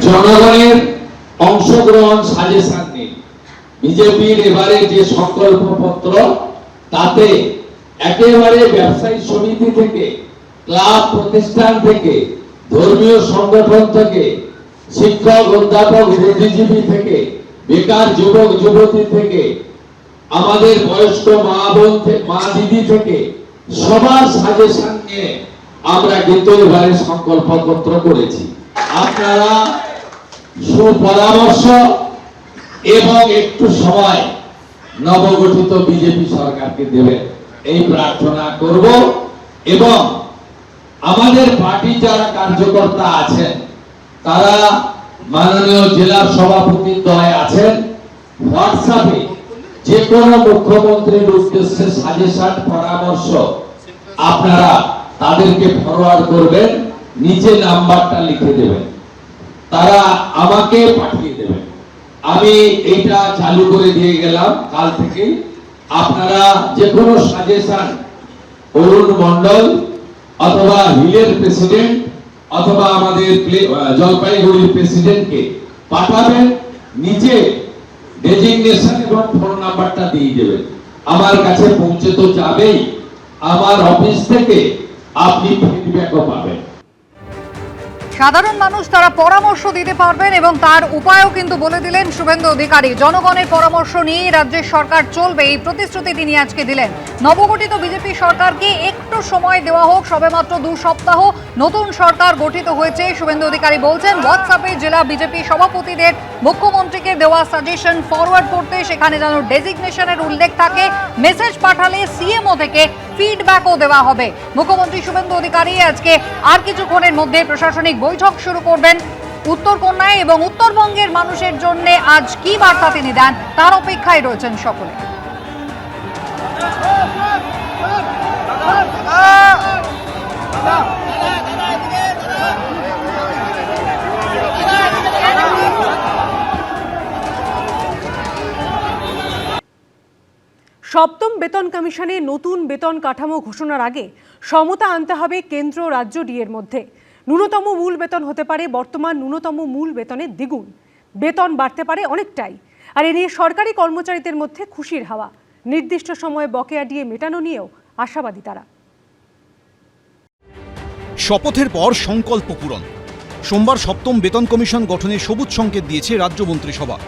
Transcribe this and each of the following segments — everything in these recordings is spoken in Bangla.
জনগণের অংশগ্রহণ সাজেশন নিন। বিজেপির এবারে যে সংকল্পপত্র তাতে একেবারে ব্যবসায়ী সমিতি থেকে, ক্লাব প্রতিষ্ঠান থেকে, ধর্মীয় সংগঠন থেকে, শিক্ষক অধ্যাপক বুদ্ধিজীবী থেকে, বেকার যুবক যুবতী থেকে, আমাদের বয়স্ক মা বোন মা দিদি থেকে সবার সাজেশন নিয়ে আমরা কিন্তু এবারে সংকল্পপত্র করেছি। আপনারা সুপরামর্শ এবং একটু সময় নবগঠিত বিজেপি সরকারকে দেবেন এই প্রার্থনা করব। এবং আমাদের পার্টি যারা কার্যকর্তা আছেন তারা মাননীয় জেলা সভাপতির দলে আছেন, হোয়াটসঅ্যাপে যে কোনো মুখ্যমন্ত্রীর উদ্দেশ্যে সাজেশন পরামর্শ আপনারা তাদেরকে ফরওয়ার্ড করবেন, নিচে নাম্বারটা লিখে দেবেন, তারা আমাকে পাঠিয়ে দেবেন। আমি এইটা চালু করে দিয়ে গেলাম কাল থেকে। আপনারা যে কোনো সাজেশন অরুণ মন্ডল অথবা হিলের প্রেসিডেন্ট অথবা আমাদের জলপাইগুড়ির প্রেসিডেন্টকে পাঠাবেন, নিচে ডেজিগনেশন এবং ফোন নাম্বারটা দিয়ে দেবেন। আমার কাছে পৌঁছে তো যাবেই, আমার অফিস থেকে আপনি ফিডব্যাকও পাবেন। সাধারণ মানুষ তারা পরামর্শ দিতে পারবেন এবং তার উপায়ও কিন্তু বলে দিলেন শুভেন্দু অধিকারী। জনগণের পরামর্শ নিয়ে রাজ্যের সরকার চলবে, এই প্রতিশ্রুতি তিনি আজকে দিলেন। নবগঠিত বিজেপি সরকারকে একটু সময় দেওয়া হোক, সবেমাত্র 2 সপ্তাহ নতুন সরকার গঠিত হয়েছে। শুভেন্দু অধিকারী বলছেন হোয়াটসঅ্যাপে জেলা বিজেপি সভাপতিদের মুখ্যমন্ত্রীকে দেওয়া সাজেশন ফরওয়ার্ড করতে, সেখানে যেন ডেজিগনেশনের উল্লেখ থাকে। মেসেজ পাঠালে সিএমও থেকে ফিডব্যাকও দেওয়া হবে। মুখ্যমন্ত্রী শুভেন্দু অধিকারী আজকে আর কিছুক্ষণের মধ্যে প্রশাসনিক বৈঠক শুরু করবেন উত্তরকন্যায়, এবং উত্তরবঙ্গের মানুষের জন্য আজ কি বার্তা তিনি দেন তার অপেক্ষায় রয়েছেন সকলে। সপ্তম বেতন কমিশনে নতুন বেতন কাঠামো ঘোষণার আগে সমতা আনতে হবে কেন্দ্র রাজ্য ডিএর মধ্যে। ন্যূনতম মূল বেতন হতে পারে বর্তমান ন্যূনতম মূল বেতনের দ্বিগুণ, বেতন বাড়তে পারে অনেকটাই। আর এ নিয়ে সরকারি কর্মচারীদের মধ্যে খুশির হাওয়া। নির্দিষ্ট সময়ে বকেয়া ডিএ মেটানো নিয়েও আশাবাদী তারা। শপথের পর সংকল্প পূরণ। সোমবার সপ্তম বেতন কমিশন গঠনে সবুজ সংকেত দিয়েছে রাজ্য মন্ত্রিসভা।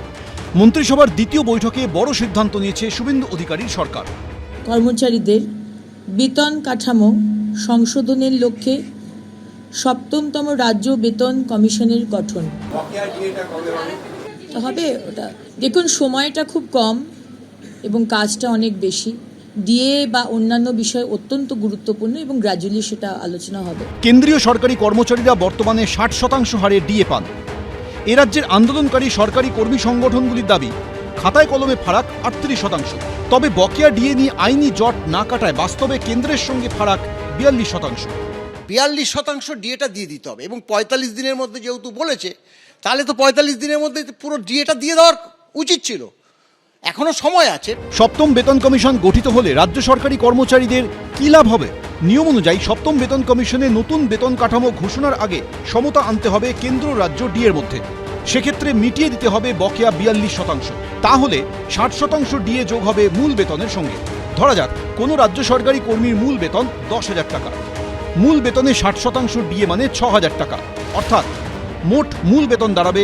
মন্ত্রিসভার দ্বিতীয় বৈঠকে বড় সিদ্ধান্ত নিয়েছে শুভেন্দু অধিকারীর সরকার। কর্মচারীদের বেতন কাঠামো সংশোধনের লক্ষ্যে সপ্তমতম রাজ্য বেতন কমিশনের গঠন হবে। ওটা দেখুন, সময়টা খুব কম এবং কাজটা অনেক বেশি। ডিএ বা অন্যান্য বিষয় অত্যন্ত গুরুত্বপূর্ণ এবং গ্র্যাজুয়ালি সেটা আলোচনা হবে। কেন্দ্রীয় সরকারি কর্মচারীরা বর্তমানে 60% হারে ডিএ পান। এ রাজ্যের আন্দোলনকারী সরকারি কর্মী সংগঠনগুলির দাবি খাতায় কলমে ফারাক 38%। তবে বকেয়া ডিএ নিয়ে আইনি জট না কাটায় বাস্তবে কেন্দ্রের সঙ্গে ফারাক 42%। 42% ডিএটা দিয়ে দিতে হবে এবং 45 দিনের মধ্যে যেহেতু বলেছে, তাহলে তো 45 দিনের মধ্যে পুরো ডিএটা দিয়ে দেওয়ার উচিত ছিল। এখনো সময় আছে। সপ্তম বেতন কমিশন গঠিত হলে রাজ্য সরকারি কর্মচারীদের কী লাভ হবে? নিয়ম অনুযায়ী সপ্তম বেতন কমিশনে নতুন বেতন কাঠামো ঘোষণার আগে সমতা আনতে হবে কেন্দ্র রাজ্য ডিএর মধ্যে। সেক্ষেত্রে মিটিয়ে দিতে হবে বকেয়া 42%। তাহলে 60% ডিএ যোগ হবে মূল বেতনের সঙ্গে। ধরা যাক কোনো রাজ্য সরকারি কর্মীর মূল বেতন 10,000 টাকা, মূল বেতনে 60% ডিএ মানে 6,000 টাকা, অর্থাৎ মোট মূল বেতন দাঁড়াবে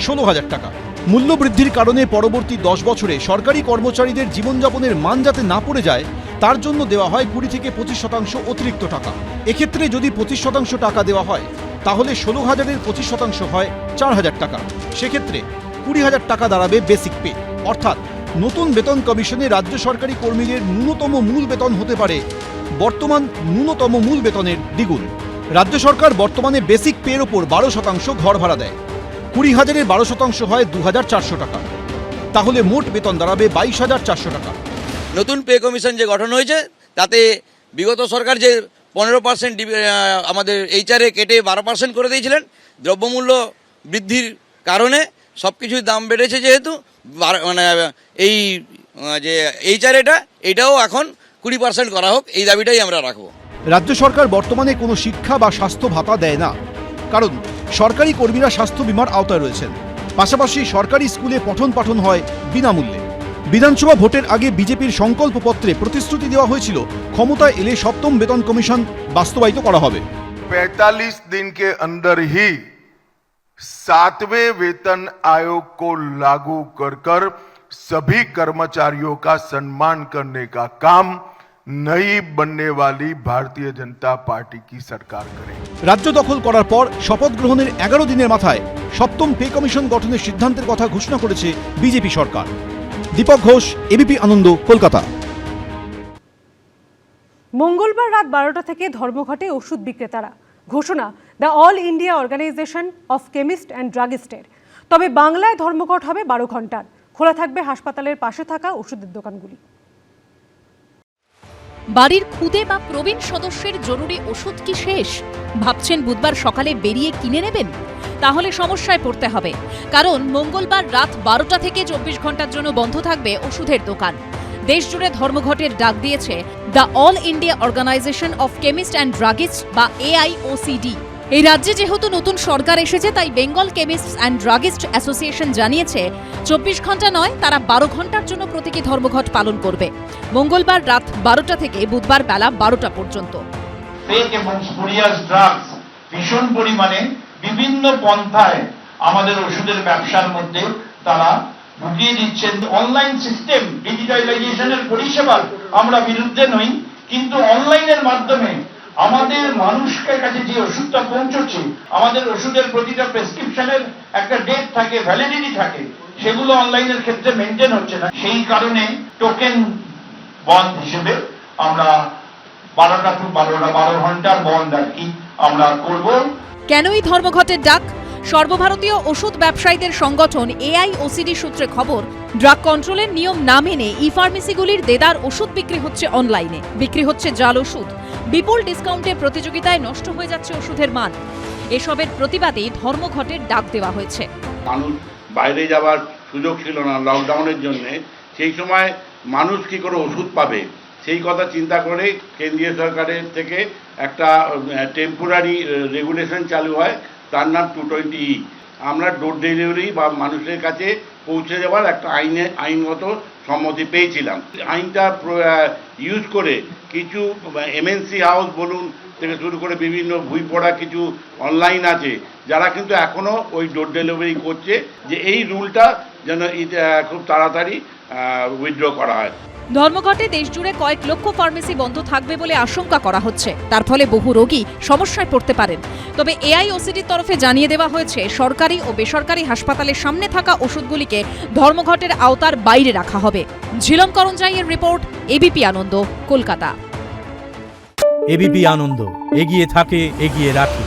16,000 টাকা। মূল্যবৃদ্ধির কারণে পরবর্তী 10 বছরে সরকারি কর্মচারীদের জীবনযাপনের মান যাতে না পড়ে যায় তার জন্য দেওয়া হয় 20 থেকে 25% অতিরিক্ত টাকা। এক্ষেত্রে যদি 25% টাকা দেওয়া হয় তাহলে 16,000-এর 25% হয় 4,000 টাকা। সেক্ষেত্রে 20,000 টাকা দাঁড়াবে বেসিক পে। অর্থাৎ নতুন বেতন কমিশনে রাজ্য সরকারি কর্মীদের ন্যূনতম মূল বেতন হতে পারে বর্তমান ন্যূনতম মূল বেতনের দ্বিগুণ। রাজ্য সরকার বর্তমানে বেসিক পের ওপর 12% ঘর ভাড়া দেয়। 20,000-এর 12% হয় 2,400 টাকা। তাহলে মোট বেতন দাঁড়াবে 22,400 টাকা। নতুন পে কমিশন যে গঠন হয়েছে তাতে বিগত সরকার যে 15% আমাদের এইচআরে কেটে 12% করে দিয়েছিলেন, দ্রব্যমূল্য বৃদ্ধির কারণে সব কিছুর দাম বেড়েছে, যেহেতু মানে এই যে এইটাও এখন 20% করা হোক, এই দাবিটাই আমরা রাখবো। রাজ্য সরকার বর্তমানে কোনো শিক্ষা বা স্বাস্থ্য ভাতা দেয় না, কারণ সরকারি কর্মীরা স্বাস্থ্য বীমার আওতায় রয়েছেন। পাশাপাশি সরকারি স্কুলে পঠন পাঠন হয় বিনামূল্যে। বিধানসভা ভোটের আগে বিজেপির সংকল্পপত্রে প্রতিশ্রুতি দেওয়া হয়েছিল ক্ষমতায় এলে সপ্তম বেতন কমিশন বাস্তবায়িত করা হবে। 45 दिन के अंदर ही 7वें वेतन आयोग को लागू कर सभी कर्मचारियों का सम्मान करने का काम नई बनने वाली भारतीय जनता पार्टी की सरकार करेगी। রাজ্য দখল করার পর শপথ গ্রহণের 11 দিনের মাথায় সপ্তম পে কমিশন গঠনের সিদ্ধান্তের কথা ঘোষণা করেছে বিজেপি সরকার। দীপক ঘোষ, এবিপি আনন্দ, কলকাতা। মঙ্গলবার রাত 12টা থেকে ধর্মঘটে ওষুধ বিক্রেতারা। ঘোষণা the All India Organisation of Chemist and ড্রাগিস্টের। তবে বাংলায় ধর্মঘট হবে 12 ঘন্টার। খোলা থাকবে হাসপাতালের পাশে থাকা ওষুধের দোকানগুলি। বাড়ির খুদে বা প্রবীণ সদস্যের জরুরি ওষুধ কি শেষ? ভাবছেন বুধবার সকালে বেরিয়ে কিনে নেবেন? তাহলে সমস্যায় পড়তে হবে, কারণ মঙ্গলবার রাত 12টা থেকে 24 ঘন্টার জন্য বন্ধ থাকবে ওষুধের দোকান। দেশজুড়ে ধর্মঘটের ডাক দিয়েছে the All India Organisation of Chemist and Druggist বা AIOCD। এই রাজ্যে যেহেতু নতুন সরকার এসেছে, তাই Bengal Chemists and Druggist Association জানিয়েছে 24 ঘন্টা নয়, তারা 12 ঘন্টার জন্য প্রতীকী ধর্মঘট পালন করবে। মঙ্গলবার রাত 12টা থেকে বুধবার বেলা 12টা পর্যন্ত। ফেক এবং স্পুরিয়াস ড্রাগস ভীষণ পরিমাণে বিভিন্ন পন্থায় আমাদের ওষুধের ব্যবসার মধ্যে তারা ঢুকিয়ে দিচ্ছেন। অনলাইন সিস্টেম ডিজিটালাইজেশনের পরিষেবার আমরা বিরুদ্ধে নই, কিন্তু অনলাইনের মাধ্যমে আমাদের মানুষের কাছে যে ওষুধটা পৌঁছচ্ছে, আমাদের ওষুধের প্রতিটা প্রেসক্রিপশনের একটা ডেট থাকে, ভ্যালিডিটি থাকে, সেগুলো অনলাইনের ক্ষেত্রে মেনটেন হচ্ছে না। সেই কারণে টোকেন বন্ধ হিসেবে আমরা 12টা টু 12 ঘন্টার বন্ধ আর কি আমরা করব। কেন এই ধর্মঘটের ডাক? সর্বভারতীয় ওষুধ ব্যবসায়ীদের সংগঠন AIOCD সূত্রে খবর, ড্রাগ কন্ট্রোলের নিয়ম না মেনে ই-ফার্মেসিগুলির দেদার ওষুধ বিক্রি হচ্ছে অনলাইনে, বিক্রি হচ্ছে জাল ওষুধ, বিপুল ডিসকাউন্টে প্রতিযোগিতায় নষ্ট হয়ে যাচ্ছে ওষুধের মান। এসবের প্রতিবাদে ধর্মঘটের ডাক দেওয়া হয়েছে। মানুষ বাইরে যাওয়ার সুযোগ ছিল না লকডাউনের জন্য, সেই সময় মানুষ কি করে ওষুধ পাবে সেই কথা চিন্তা করে কেন্দ্রীয় সরকারের থেকে একটা টেম্পোরারি রেগুলেশন চালু হয়, তার নাম 220E। আমরা ডোর ডেলিভারি বা মানুষের কাছে পৌঁছে যাওয়ার একটা আইনগত সম্মতি পেয়েছিলাম। আইনটা ইউজ করে কিছু MNC হাউস বলুন থেকে শুরু করে বিভিন্ন ভুই পড়া কিছু অনলাইন আছে যারা কিন্তু এখনও ওই ডোর ডেলিভারি করছে, যে এই রুলটা যেন খুব তাড়াতাড়ি উইথড্র করা হয়। ধর্মঘটে দেশজুড়ে কয়েক লক্ষ ফার্মেসি বন্ধ থাকবে বলে আশঙ্কা করা হচ্ছে। তার ফলে বহু রোগী সমস্যায় পড়তে পারেন। তবে AIOCDর তরফে জানিয়ে দেওয়া হয়েছে, সরকারি ও বেসরকারি হাসপাতালের সামনে থাকা ওষুধগুলিকে ধর্মঘটের আওতার বাইরে রাখা হবে। ঝিলম করঞ্জাইয়ের রিপোর্ট, ABP আনন্দ, কলকাতা। ABP আনন্দ, এগিয়ে থাকে, এগিয়ে রাখে।